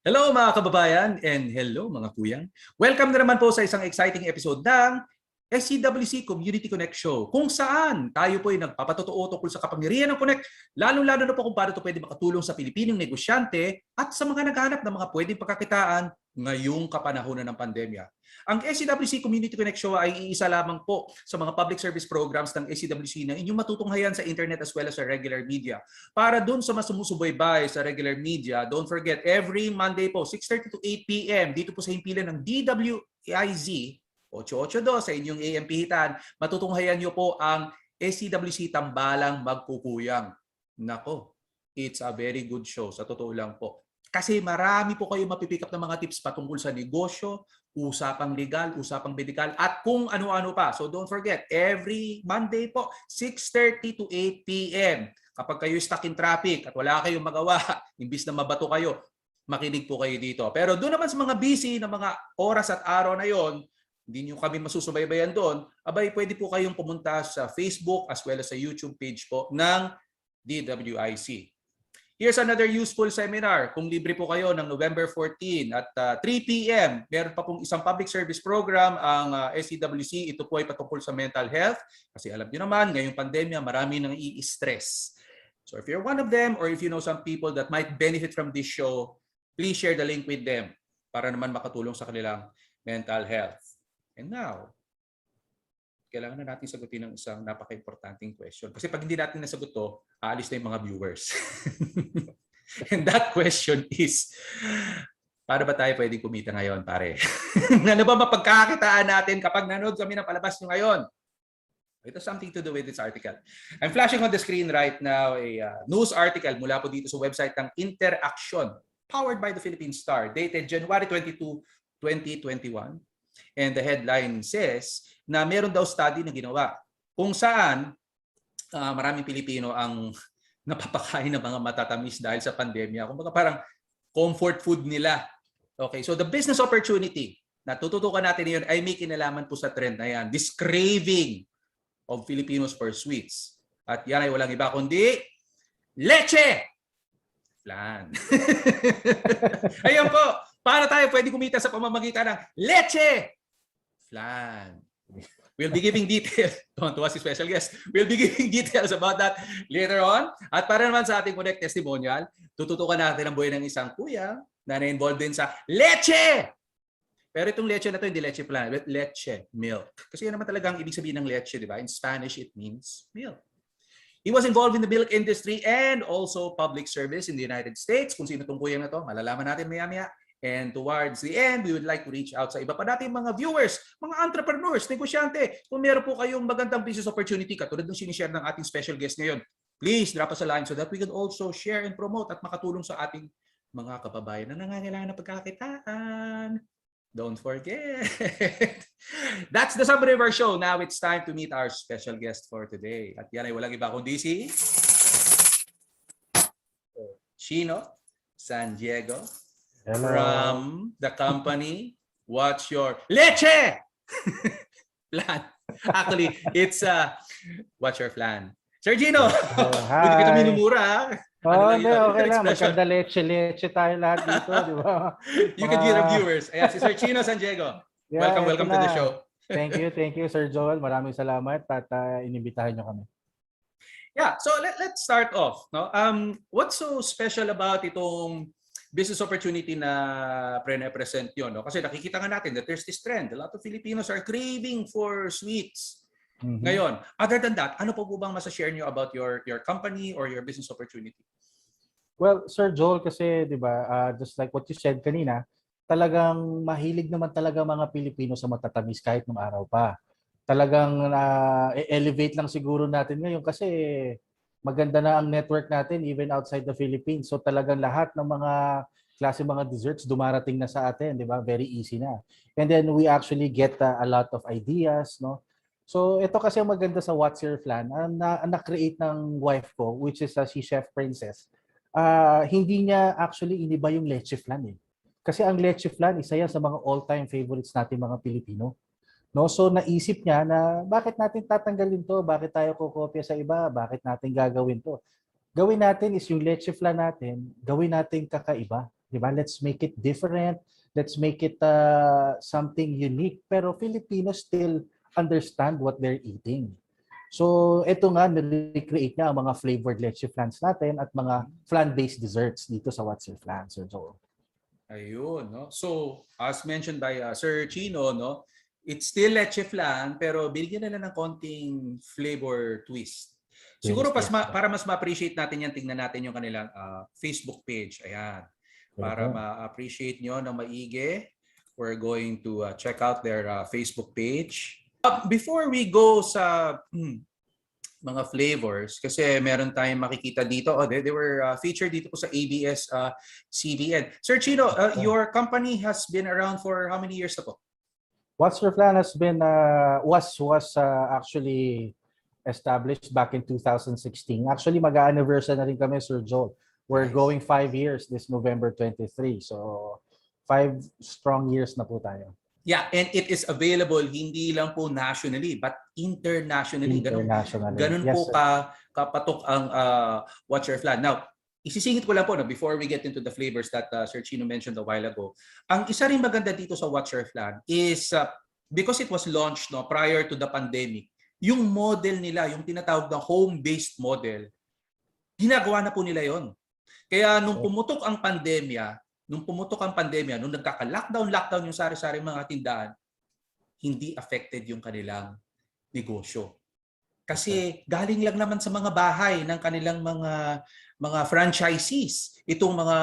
Hello mga kababayan and hello mga kuyang. Welcome na naman po sa isang exciting episode ng SCWC Community Connect Show kung saan tayo po ay nagpapatotoo tungkol sa kapangyarihan ng Connect, lalo-lalo na po kung paano ito pwede makatulong sa Pilipinong negosyante at sa mga naghahanap ng mga pwedeng pagkakitaan ngayong kapanahonan ng pandemya. Ang SCWC Community Connect Show ay iisa lamang po sa mga public service programs ng SCWC na inyong matutunghayan sa internet as well as sa regular media. Para dun sa mas sumusubaybay sa regular media, don't forget, every Monday po, 6:30 to 8 p.m. dito po sa himpilan ng DWIZ 882 sa inyong AM Pihitan, matutunghayan nyo po ang SCWC Tambalang Magkukuyang. Nako, it's a very good show, sa totoo lang po. Kasi marami po kayo mapipick up ng mga tips patungkol sa negosyo, usapang legal, usapang medikal, at kung ano-ano pa. So don't forget, every Monday po, 6:30 to 8 p.m. Kapag kayo stuck in traffic at wala kayong magawa, imbis na mabato kayo, makinig po kayo dito. Pero doon naman sa mga busy na mga oras at araw na yon, hindi nyo kami masusubaybayan doon, abay pwede po kayong pumunta sa Facebook as well as sa YouTube page po ng DWIC. Here's another useful seminar. Kung libre po kayo ng November 14 at 3 p.m., meron pa pong isang public service program ang SCWC. Ito po ay patungkol sa mental health. Kasi alam niyo naman, ngayong pandemya, marami nang i-stress. So if you're one of them or if you know some people that might benefit from this show, please share the link with them para naman makatulong sa kanilang mental health. And now, kailangan na natin sagutin ng isang napaka-importanting question. Kasi pag hindi natin nasagot to, aalis na yung mga viewers. And that question is, paano ba tayo pwedeng kumita ngayon, pare? Ano ba mapagkakakitaan natin kapag nanood kami ng palabas nyo ngayon? It has something to do with this article. I'm flashing on the screen right now a news article mula po dito sa website ng Interaction, powered by the Philippine Star, dated January 22, 2021. And the headline says na meron daw study na ginawa kung saan maraming Pilipino ang napapakain ng mga matatamis dahil sa pandemya. Kumbaga parang comfort food nila. Okay, so the business opportunity na tututukan natin ngayon ay may kinalaman po sa trend na yan. This craving of Filipinos for sweets. At yan ay walang iba kundi leche! Flan. Ayan po. Paano tayo pwede kumita sa pamamagitan ng leche? Flan. We'll be giving details. Don't was special guest. We'll be giving details about that later on. At para naman sa ating Connect testimonial, tututukan natin ang buhay ng isang kuya na na-involved din sa leche! Pero itong leche na to hindi leche flan, leche, milk. Kasi yan naman talaga ang ibig sabihin ng leche, di ba? In Spanish, it means milk. He was involved in the milk industry and also public service in the United States. Kung sino itong kuya na to, malalaman natin maya-maya. And towards the end, we would like to reach out sa iba pa nating mga viewers, mga entrepreneurs, negosyante. Kung meron po kayong magandang business opportunity, katulad ng sinishare ng ating special guest ngayon, please drop us a line so that we can also share and promote at makatulong sa ating mga kababayan na nangangailangan ng pagkakitaan. Don't forget. That's the summary of our show. Now it's time to meet our special guest for today. At yan ay walang iba kundi si Chino San Diego. Hello. From the company What's Your Leche Flan. Actually, it's What's Your Flan. Sir Gino, hindi kita minumura. Okay lang. Maganda leche tayo lahat dito, di ba? You can hear the viewers. Ayan, si Sir Chino San Diego. Yeah, welcome to the show. Thank you, Sir Joel. Maraming salamat at inimbitahan nyo kami. Yeah, so let's start off. No? What's so special about itong business opportunity na pre-represent yun? No? Kasi nakikita nga natin that there's this trend. A lot of Filipinos are craving for sweets. Mm-hmm. Ngayon, other than that, ano po bang masashare nyo about your company or your business opportunity? Well, Sir Joel, kasi di ba, just like what you said kanina, talagang mahilig naman talaga mga Pilipino sa matatamis kahit nung araw pa. Talagang elevate lang siguro natin ngayon kasi maganda na ang network natin even outside the Philippines. So talagang lahat ng mga klase mga desserts dumarating na sa atin, di ba? Very easy na. And then we actually get a lot of ideas, no? So ito kasi ang maganda sa What's Your Flan, na-create ng wife ko, which is si Chef Princess. Hindi niya actually iniba yung leche flan eh. Kasi ang leche flan, isa yan sa mga all-time favorites natin mga Pilipino. No? So naisip niya na bakit natin tatanggalin to? Bakit tayo kukopya sa iba? Bakit natin gagawin to? Gawin natin is yung leche flan natin, gawin natin kakaiba. 'Di ba? Let's make it different. Let's make it something unique. Pero Filipinos still understand what they're eating. So, ito nga, nire-create na ang mga flavored leche flans natin at mga flan-based desserts dito sa What's Your Flan, Sir Joel. Ayun, no? So, as mentioned by Sir Chino, no, it's still leche flan pero binigyan nila ng konting flavor twist. Siguro Yes. para mas ma-appreciate natin yan, tingnan natin yung kanilang Facebook page. Ayan. Para ma-appreciate nyo ng maigi, we're going to check out their Facebook page. Before we go sa mga flavors, kasi meron tayong makikita dito. They were featured dito po sa ABS-CBN. Sir Chino, your company has been around for how many years na po? What's Your Flan has been was actually established back in 2016. Actually, mag-anniversary na rin kami, Sir Joel. We're going 5 years this November 23. So 5 strong years na po tayo. Yeah, and it is available hindi lang po nationally but internationally. Ganun yes, po kapatok ang What's Your Flan. Now, isisingit ko lang po before we get into the flavors that Sir Chino mentioned a while ago. Ang isa ring maganda dito sa What's Your Flan is because it was launched prior to the pandemic, yung model nila, yung tinatawag na home-based model, ginagawa na po nila yon. Kaya nung pumutok ang pandemya, nung nagkaka-lockdown yung sari-sari mga tindahan, hindi affected yung kanilang negosyo. Kasi galing lang naman sa mga bahay ng kanilang mga franchisees itong mga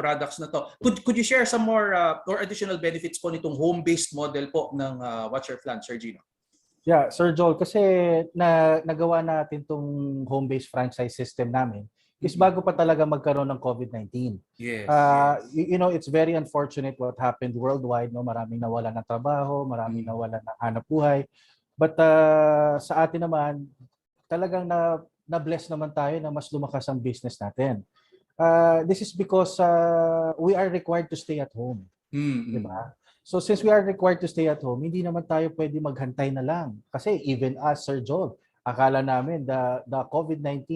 products na to. Could you share some more or additional benefits po nitong home-based model po ng What's Your Flan, Sir Gino? Yeah, Sir Joel, kasi nagawa natin tong home-based franchise system namin is bago pa talaga magkaroon ng COVID-19. Yes. You know, it's very unfortunate what happened worldwide. No? Maraming nawala ng trabaho, maraming nawala ng hanap buhay. But sa atin naman, talagang na-bless naman tayo na mas lumakas ang business natin. This is because we are required to stay at home. Diba? So since we are required to stay at home, hindi naman tayo pwede maghantay na lang. Kasi even us, Sir Joel, akala namin the COVID-19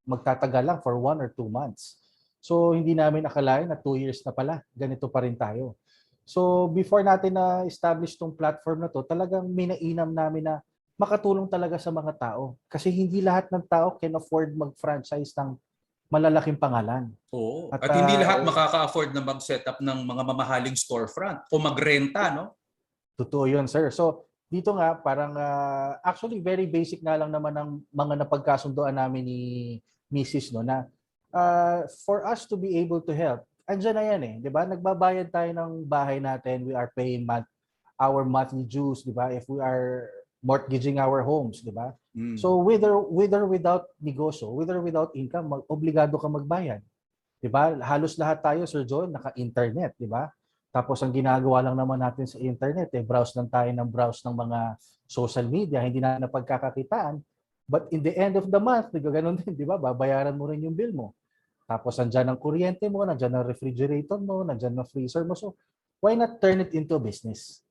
magtatagal lang for 1 or 2 months. So hindi namin akalain na 2 years na pala, ganito pa rin tayo. So before natin na-establish tong platform na to, talagang minainam namin na makatulong talaga sa mga tao. Kasi hindi lahat ng tao can afford mag-franchise ng malalaking pangalan. Oo. At hindi lahat makaka-afford na mag-set up ng mga mamahaling storefront o magrenta, no? Totoo yun, sir. So dito nga, parang actually very basic nga lang naman ang mga napagkasundoan namin ni Mrs. No, na for us to be able to help, andyan na yan eh, di ba? Nagbabayad tayo ng bahay natin, we are paying our monthly dues, di ba? If we are mortgaging our homes, di ba? So whether without negosyo, whether without income, obligado ka magbayad. Di ba? Halos lahat tayo, Sir John, naka-internet, di ba? Tapos ang ginagawa lang naman natin sa internet, browse lang tayo ng browse ng mga social media, hindi na napagkakakitaan. But in the end of the month, ganoon din, di ba? Babayaran mo rin yung bill mo. Tapos andyan ang kuryente mo, nandyan ang refrigerator mo, nandyan ang freezer mo. So why not turn it into a business?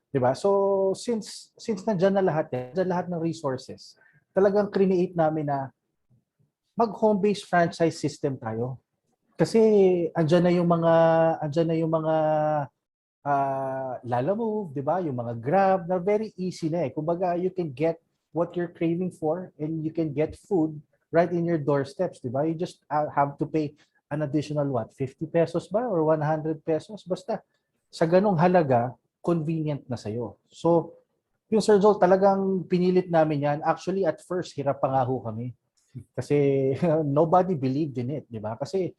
Di ba? So since nandyan na lahat, nandyan lahat ng resources, talagang create namin na mag-home-based franchise system tayo. Kasi andyan na yung mga Lalamove, 'di ba? Yung mga Grab na very easy na eh. Kumbaga, you can get what you're craving for and you can get food right in your doorsteps, 'di ba? You just have to pay an additional 50 pesos ba or 100 pesos basta sa ganung halaga convenient na sa'yo. So, yung Sir Joel, talagang pinilit namin yan. Actually, at first, hirap pa nga ho kami. Kasi nobody believed in it, di ba? Kasi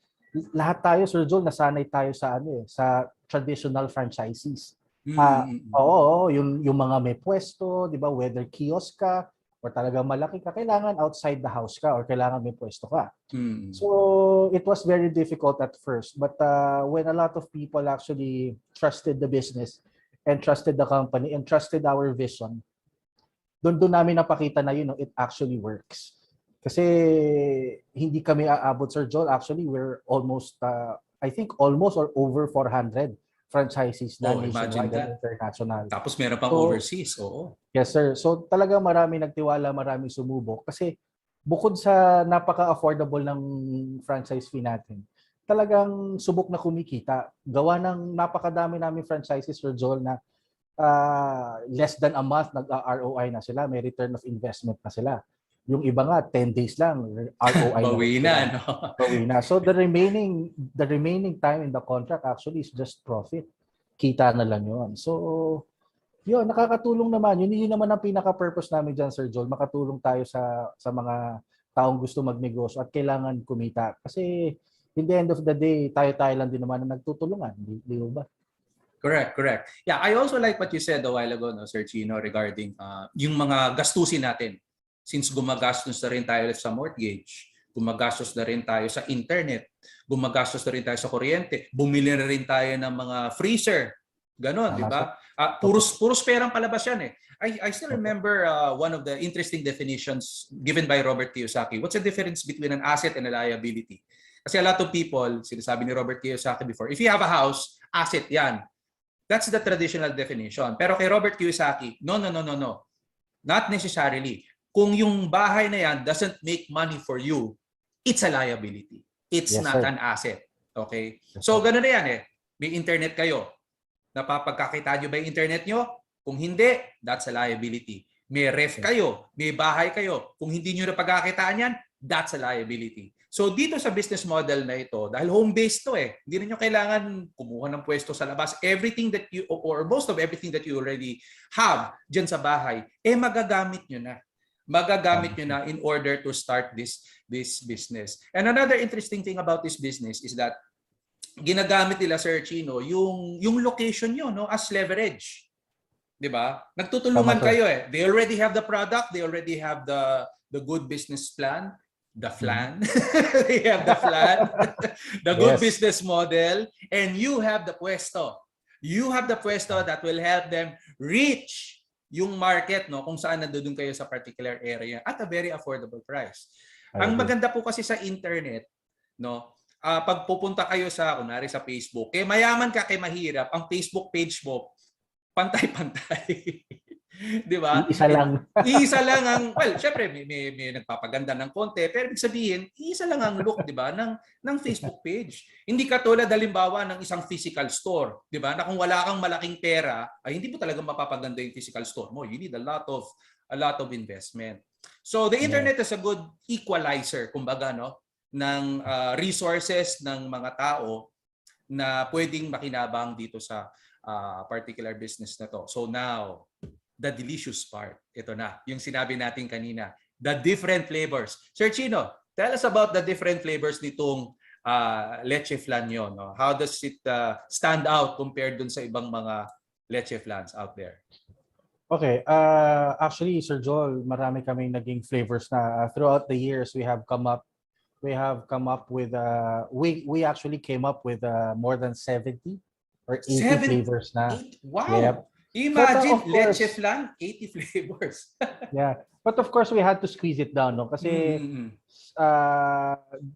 lahat tayo, Sir Joel, nasanay tayo sa sa traditional franchisees. Oo, yung mga may pwesto, di ba? Whether kiosk ka or talagang malaki ka, kailangan outside the house ka or kailangan may pwesto ka. So, it was very difficult at first. But when a lot of people actually trusted the business and trusted the company and trusted our vision, doon namin napakita na it actually works. Kasi hindi kami aabot, Sir Joel. Actually, we're almost, I think almost or over 400 franchisees na nationwide and international. Tapos meron pang overseas, oo. Yes, sir. So talaga marami nagtiwala, marami sumubok. Kasi bukod sa napaka-affordable ng franchise fee natin, talagang subok na kumikita. Gawa ng napakadami namin franchises, Sir Joel, na less than a month nag-ROI na sila, may return of investment na sila. Yung iba nga 10 days lang ROI na Bawi sila. na, no? Bawi na. So the remaining time in the contract actually is just profit. Kita na lang 'yon. So yun, nakakatulong naman. Yun naman ang pinaka-purpose namin diyan, Sir Joel, makatulong tayo sa mga taong gusto magnegosyo at kailangan kumita. Kasi in the end of the day, tayo-tayo lang din naman na nagtutulungan, di ba? Correct. Yeah, I also like what you said a while ago, no, Sir Chino, regarding yung mga gastusin natin. Since gumagastos na rin tayo sa mortgage, gumagastos na rin tayo sa internet, gumagastos na rin tayo sa kuryente, bumili na rin tayo ng mga freezer. Ganon, di ba? Puros perang palabas yan eh. I still remember one of the interesting definitions given by Robert Kiyosaki. What's the difference between an asset and a liability? Kasi a lot of people, sinasabi ni Robert Kiyosaki before, if you have a house, asset yan. That's the traditional definition. Pero kay Robert Kiyosaki, no. Not necessarily. Kung yung bahay na yan doesn't make money for you, it's a liability. It's not an asset. Okay? So, gano'n na yan eh. May internet kayo. Napapagkakita nyo ba yung internet nyo? Kung hindi, that's a liability. May ref kayo. May bahay kayo. Kung hindi nyo napagkakitaan yan, that's a liability. So dito sa business model na ito, dahil home-based to eh, hindi niyo kailangan kumuha ng pwesto sa labas. Everything that you, or most of everything that you already have dyan sa bahay, magagamit nyo na. Magagamit nyo na in order to start this business. And another interesting thing about this business is that ginagamit nila, Sir Chino, yung location nyo, no, as leverage. 'Di ba? Nagtutulungan kayo eh. They already have the product, they already have the good business plan. The flan. They have the flan, the good business model, and you have the pwesto. You have the pwesto that will help them reach yung market, no, kung saan nandoon kayo sa particular area at a very affordable price. Ang maganda po kasi sa internet, no, pag pupunta kayo sa, kunwari sa Facebook, mayaman ka kay mahirap, ang Facebook page mo, pantay-pantay. Di ba? Isa lang. Isa lang ang, well, syempre may nagpapaganda ng konti, pero ibig sabihin, isa lang ang look, di ba, ng Facebook page. Hindi katulad halimbawa ng isang physical store, di ba? Na kung wala kang malaking pera, ay hindi mo talaga mapapaganda yung physical store mo. You need a lot of investment. So the internet is a good equalizer, kumbaga, no, ng resources ng mga tao na pwedeng makinabang dito sa particular business na to. So now, the delicious part. Ito na, yung sinabi natin kanina. The different flavors. Sir Chino, tell us about the different flavors nitong leche flan nyo. No? How does it stand out compared dun sa ibang mga leche flans out there? Okay. Actually, Sir Joel, marami kaming naging flavors na. Throughout the years, we have come up with, we actually came up with more than 70 or 80 flavors na. Wow! Yep. Imagine, leche flan, 80 flavors. Yeah. But of course, we had to squeeze it down, no? Kasi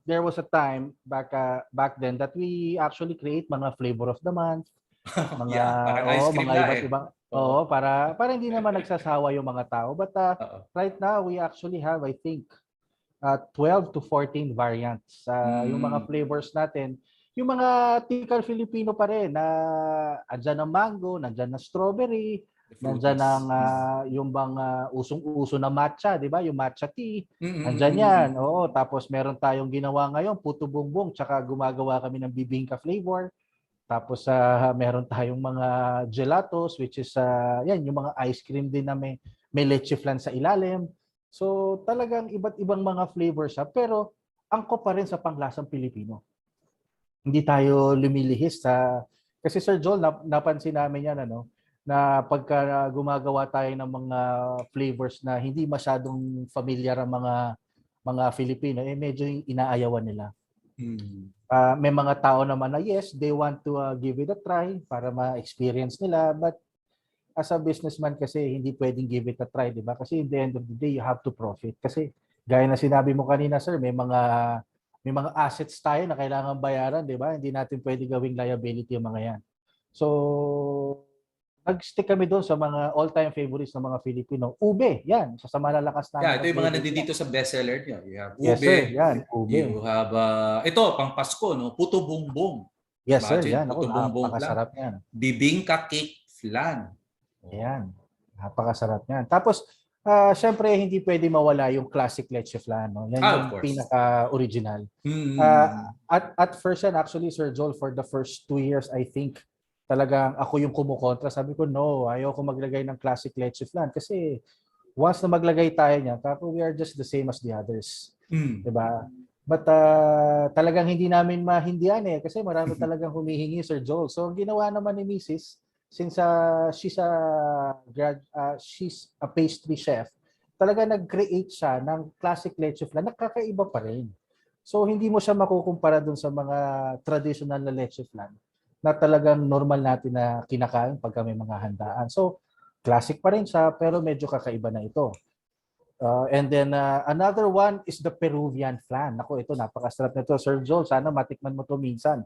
there was a time back then that we actually create mga flavor of the month. Mga, ice cream mga iba't ibang. Para hindi naman nagsasawa yung mga tao. But right now, we actually have, I think, 12 to 14 variants. Yung mga flavors natin. Yung mga typical Filipino pa rin na andyan ng mango, nandyan ng strawberry, nandyan ng yung bang usong-uso na matcha, di ba? Yung matcha tea, andyan yan. Oo, tapos meron tayong ginawa ngayon, puto bumbong, tsaka gumagawa kami ng bibingka flavor. Tapos meron tayong mga gelatos, which is yan, yung mga ice cream din na may leche flan sa ilalim. So talagang iba't ibang mga flavors siya, pero angkop pa rin sa panglasang Pilipino. Hindi tayo lumilihis kasi Sir Joel, napansin namin yan, na pagka gumagawa tayo ng mga flavors na hindi masyadong familiar ang mga Filipino, medyo inaayawan nila. May mga tao naman na yes, they want to give it a try para ma-experience nila, but as a businessman kasi hindi pwedeng give it a try, di ba? Kasi in the end of the day, you have to profit. Kasi gaya na sinabi mo kanina, sir, may mga assets tayo na kailangan bayaran, di ba? Hindi natin pwede gawing liability yung mga yan. So, nag-stick kami doon sa mga all-time favorites ng mga Filipino. Ube, yan. Sa malalakas namin. Yeah, ito na yung mga flavor. nandito sa bestseller niyo. You have Yes, sir. ube, Yan, ube. you have, ito, pang Pasko, no? Puto bumbong. Yes, sir. Imagine, Yan. Ako, puto bumbong lang. napakasarap yan. Bibingka cake flan. Yan. Napakasarap yan. Tapos, syempre, hindi pwede mawala yung classic leche flan. No? Yan Of yung course. pinaka-original. Mm. At first yan, actually, Sir Joel, for the first 2 years, I think, talagang ako yung kumukontra. Sabi ko, no, ayoko maglagay ng classic leche flan. Kasi once na maglagay tayo niya, tapos we are just the same as the others. Diba? But talagang hindi namin mahindihan kasi marami talagang humihingi, Sir Joel. So, ang ginawa naman ni Mrs., since she's a pastry chef, talaga nag-create siya ng classic leche flan, nakakaiba pa rin. So, hindi mo siya makukumpara dun sa mga traditional na leche flan na talagang normal natin na kinakain pag may mga handaan. So, classic pa rin siya, pero medyo kakaiba na ito. And then, another one is the Peruvian flan. Ako, ito, napakasarap nito. Sir Joel, sana matikman mo to minsan.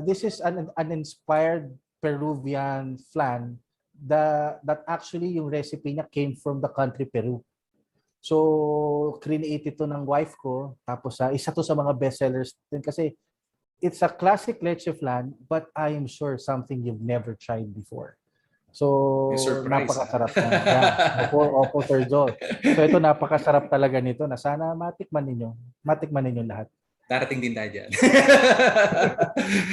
This is an inspired Peruvian flan that actually yung recipe niya came from the country Peru. So, create ito ng wife ko. Tapos, isa to sa mga bestsellers din kasi it's a classic leche flan, but I am sure something you've never tried before. So, napakasarap na. Yeah. Opo, Sir Joel. So, ito napakasarap talaga nito na sana matikman ninyo lahat. Darating din tayo dyan.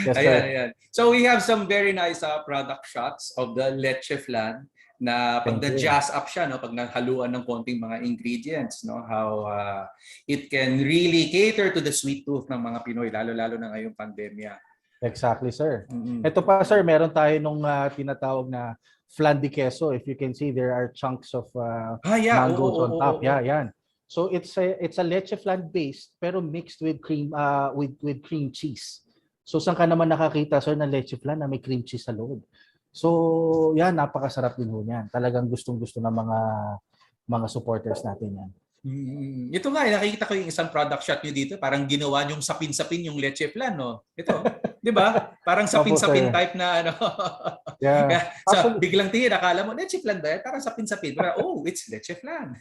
Yes, Ayan, ayan. So, we have some very nice product shots of the leche flan na pag na-jazz up siya, no, pag nahaluan ng konting mga ingredients, no, how it can really cater to the sweet tooth ng mga Pinoy, lalo-lalo na ngayong pandemya. Exactly, sir. Ito pa, sir, meron tayo nung tinatawag na flan de queso. If you can see, there are chunks of mangoes on top. Yeah, yan. So it's a leche flan based pero mixed with cream cheese. So saan ka naman nakakita, sir, na leche flan na may cream cheese sa loob? So, yan, napakasarap din ho niyan. Talagang gustong-gusto ng mga supporters natin yan. Ito nga, nakikita ko yung isang product shot nyo dito. Parang ginawa nyong sapin-sapin yung leche flan, no? Ito, di ba? Parang sapin-sapin type na ano. Yeah. So, biglang tingin, akala mo, leche flan ba? Parang sapin-sapin. Pero, it's leche flan.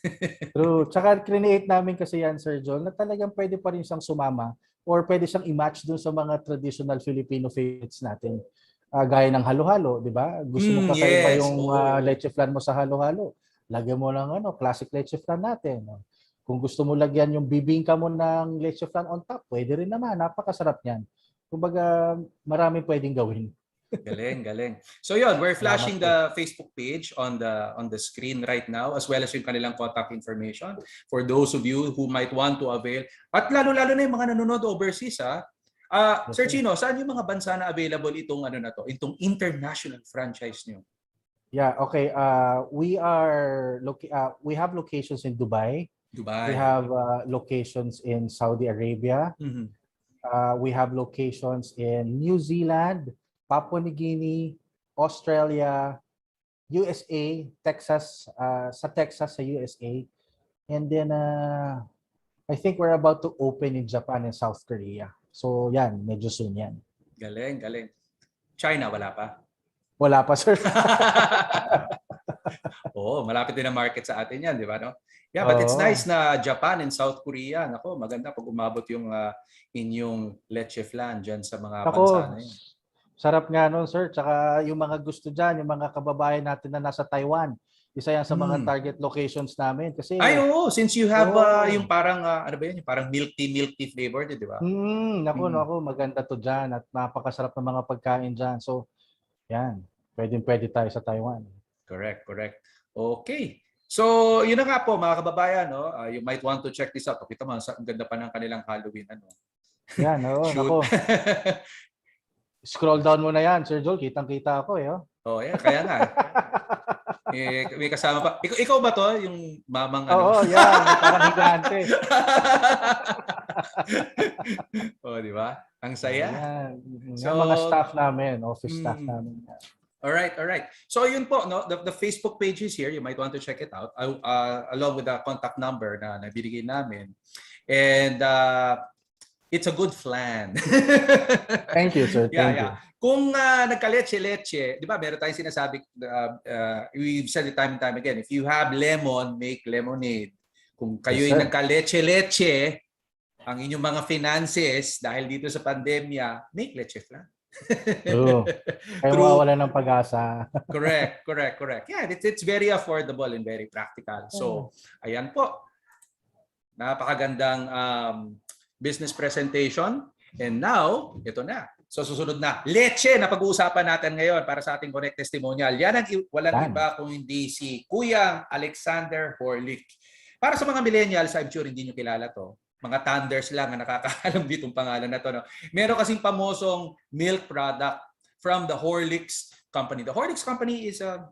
True. Tsaka, create namin kasi yan, Sir Joel, na talagang pwede pa rin siyang sumama or pwede siyang i-match dun sa mga traditional Filipino favorites natin. Gaya ng halo-halo, di ba? Gusto mo kakaiba yung leche flan mo sa halo-halo. Lagyan mo ng classic leche flan natin. Kung gusto mo lagyan yung bibingka mo ng leche flan on top, pwede rin naman. Napakasarap niyan. Kumbaga, marami pwedeng gawin. Galing. So yun, we're flashing the Facebook page on the screen right now, as well as yung kanilang contact information for those of you who might want to avail. At lalo-lalo na yung mga nanonood overseas, Sir Chino, saan yung mga bansa na available itong international franchise niyo? Yeah, okay. We have locations in Dubai. We have locations in Saudi Arabia. We have locations in New Zealand, Papua New Guinea, Australia, USA, Texas, sa USA. And then I think we're about to open in Japan and South Korea. So yan, medyo soon yan. Galing. China, wala pa? Wala pa, sir. Malapit din ang market sa atin yan, di ba? No? Yeah, but it's nice na Japan and South Korea. Nako, maganda pag umabot yung inyong leche flan dyan sa mga bansa na yun. Sarap nga nun, sir. Tsaka yung mga gusto dyan, yung mga kababayan natin na nasa Taiwan, isa yan sa mga target locations namin. Kasi, since you have yung parang, yung parang milk tea flavor, di ba? Naku, maganda to dyan at napakasarap ng mga pagkain dyan. So, yan. Pwede tayo sa Taiwan. Correct. Okay. So, yun na nga po, mga kababayan, no? You might want to check this out. Kita mo, ang ganda pa ng kanilang Halloween. Yan, naku. Scroll down mo na yan, Sir Joel. Kitang-kita ako, yeah, kaya nga. May kasama pa. Ikaw ba to? Yung mamang yan. Parang higante. Di ba? Ang saya. So, mga staff namin, office staff namin. All right. So yun po, no, the Facebook page is here. You might want to check it out along with the contact number na nabibigay namin. And It's a good flan. Thank you, sir. Yeah, Thank you. yeah. Kung nagka-leche-leche, di ba, meron tayong sinasabi, we've said it time and time again, if you have lemon, make lemonade. Kung kayo'y Yes, sir. nagka-leche-leche, ang inyong mga finances, dahil dito sa pandemya, make leche flan. True. Kayo True. mawawalan ng pag-asa. Correct. Yeah, it's very affordable and very practical. So, ayan po. Napakagandang business presentation. And now, ito na. So susunod na, leche na pag-uusapan natin ngayon para sa ating Connect Testimonial. Yan ang walang iba kung hindi si Kuyang Alexander Horlick. Para sa mga millennials, I'm sure hindi nyo kilala to. Mga thunders lang ang nakakaalam ditong pangalan na to. No? Meron kasing pamosong milk product from the Horlicks Company. The Horlicks Company is a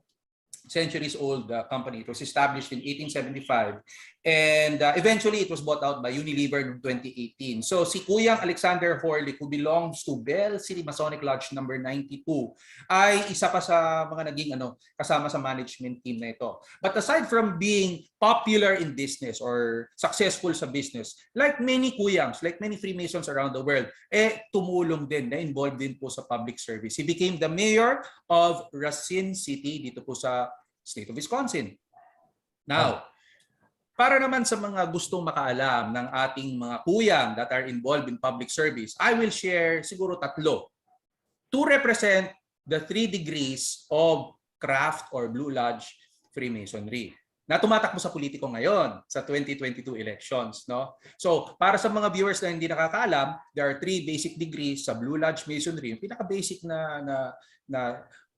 centuries-old company. It was established in 1875 and eventually it was bought out by Unilever in 2018. So si Kuyang Alexander Horlick, who belongs to Bell City Masonic Lodge number 92, ay isa pa sa mga naging kasama sa management team na ito. But aside from being popular in business or successful sa business, like many Kuyangs, like many Freemasons around the world, tumulong din, na-involved din po sa public service. He became the mayor of Racine City dito po sa state of Wisconsin. Now, para naman sa mga gustong makaalam ng ating mga Kuyang that are involved in public service, I will share siguro 3 to represent the 3 degrees of craft or Blue Lodge Freemasonry na tumatakbo sa politiko ngayon sa 2022 elections. No? So, para sa mga viewers na hindi nakakaalam, there are 3 basic degrees sa Blue Lodge Masonry. Yung pinaka-basic na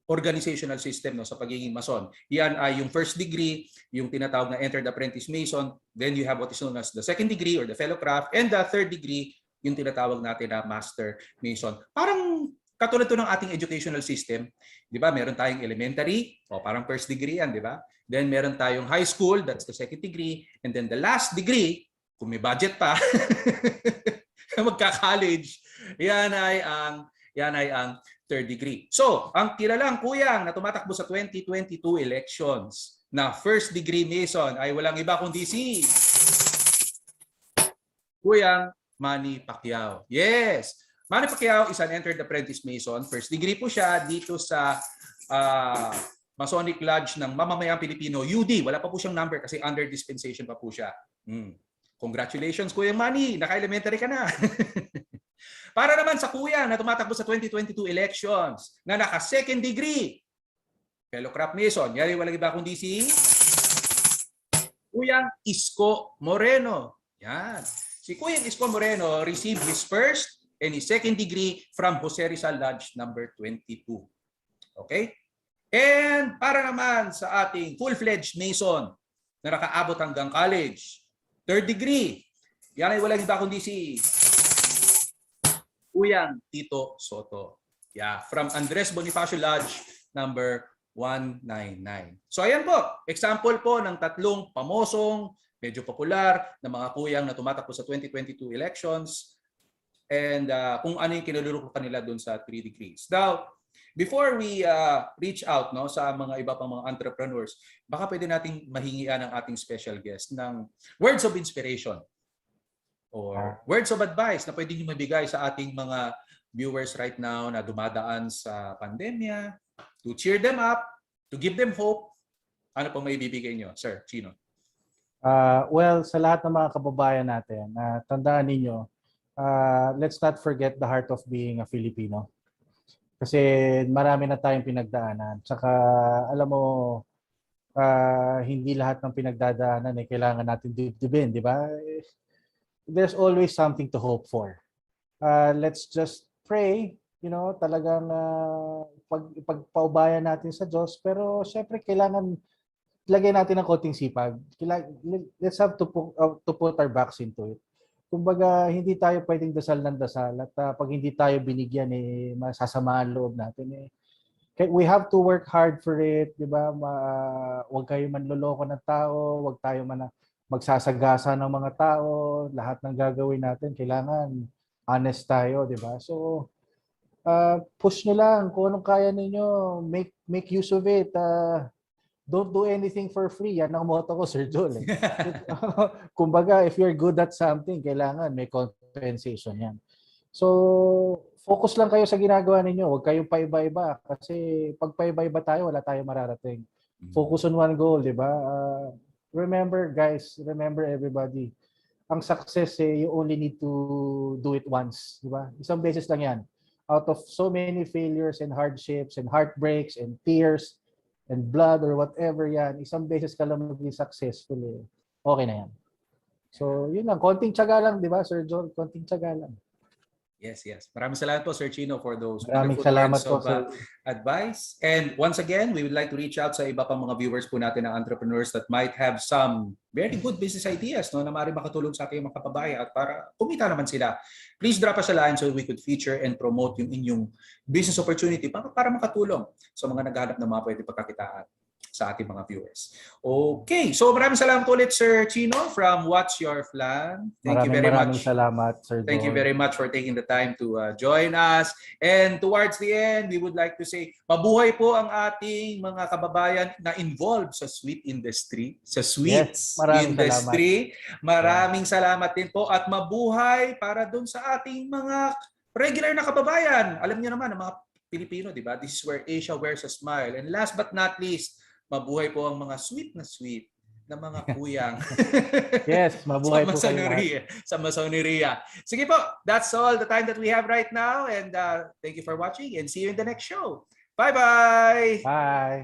organizational system sa pagiging Mason. Yan ay yung first degree, yung tinatawag na Entered Apprentice Mason. Then you have what is known as the second degree or the Fellow Craft. And the third degree, yung tinatawag natin na Master Mason. Parang katulad to ng ating educational system. Di ba? Meron tayong elementary, o parang first degree yan, di ba? Then meron tayong high school, that's the second degree. And then the last degree, kung may budget pa, magka-college, yan ay ang third degree. So, ang kilalang Kuyang na tumatakbo sa 2022 elections na first degree Mason ay walang iba kundi si Kuyang Manny Pacquiao. Yes! Manny Pacquiao is an entered apprentice Mason. First degree po siya dito sa Masonic Lodge ng Mamamayang Pilipino, UD. Wala pa po siyang number kasi under dispensation pa po siya. Congratulations, Kuyang Manny! Naka-elementary ka na. Para naman sa Kuyang na tumatakbo sa 2022 elections na naka-second degree, Fellow Craft Mason, yari walang iba kundi si Kuyang Isko Moreno. Yan. Si Kuyang Isko Moreno received his first and his second degree from Jose Rizal Lodge number 22. Okay? And para naman sa ating full-fledged Mason na nakaabot hanggang college, third degree, yan ay walang iba kundi si Kuyang Tito Soto. Yeah, from Andres Bonifacio Lodge number 199. So ayan po, example po ng 3 pamosong, medyo popular na mga Kuyang na tumatakbo sa 2022 elections and kung ano yung kinulurok kanila doon sa 3 degrees. Now, before we reach out sa mga iba pang mga entrepreneurs, baka pwede nating mahingian ng ating special guest ng words of inspiration or words of advice na pwede nyo mabigay sa ating mga viewers right now na dumadaan sa pandemya, to cheer them up, to give them hope. Ano pong may bibigay nyo, Sir Chino? Well, sa lahat ng mga kababayan natin, tandaan ninyo, let's not forget the heart of being a Filipino. Kasi marami na tayong pinagdaanan. Tsaka alam mo, hindi lahat ng pinagdadaanan kailangan natin dibdibin, di ba? There's always something to hope for. Let's just pray, talagang pagpaubayan natin sa Diyos. Pero syempre, kailangan lagyan natin ng konting sipag. Let's have to put our backs into it. Kumbaga, hindi tayo pwedeng dasal ng dasal. At pag hindi tayo binigyan, masasama ang loob natin. We have to work hard for it, di ba? Huwag kayo manloloko ng tao, huwag tayo magsasagasa ng mga tao, lahat ng gagawin natin, kailangan honest tayo, di ba? So, push nyo lang kung anong kaya ninyo, make use of it. Don't do anything for free. Yan ang motto ko, Sir Joel. Kumbaga, if you're good at something, kailangan may compensation yan. So, focus lang kayo sa ginagawa ninyo. Huwag kayong paiba-iba. Kasi pag paiba-iba tayo, wala tayong mararating. Focus on one goal, di ba? Remember, guys, remember everybody. Ang success, you only need to do it once, di ba? Isang beses lang yan. Out of so many failures and hardships and heartbreaks and tears and blood or whatever yan, isang beses ka lang maging successful, okay na yan. So, yun lang. Konting tiyaga lang, di ba, Sir Joel? Konting tiyaga lang. Yes, yes. Maraming salamat po, Sir Chino, for those Maraming wonderful salamat words po, of Sir. advice. And once again, we would like to reach out sa iba pang mga viewers po natin ng entrepreneurs that might have some very good business ideas, no, na maaaring makatulong sa ating mga kababayan at para kumita naman sila. Please drop us a line so we could feature and promote yung inyong business opportunity para makatulong sa mga naghahanap ng mga pwede pagkakitaan sa ating mga viewers. Okay, so maraming salamat ulit, Sir Chino from What's Your Flan. Thank you very Maraming much. salamat, Sir Joel. Thank you very much for taking the time to join us. And towards the end, we would like to say, mabuhay po ang ating mga kababayan na involved sa sweet industry, sa sweets maraming industry. Maraming salamat din po at mabuhay para dun sa ating mga regular na kababayan. Alam niyo naman, ang mga Pilipino, di ba? This is where Asia wears a smile. And last but not least, mabuhay po ang mga sweet na mga kuyang. Yes, mabuhay po kayo lahat. Sa masoneria. Sige po, that's all the time that we have right now. And thank you for watching and see you in the next show. Bye-bye! Bye!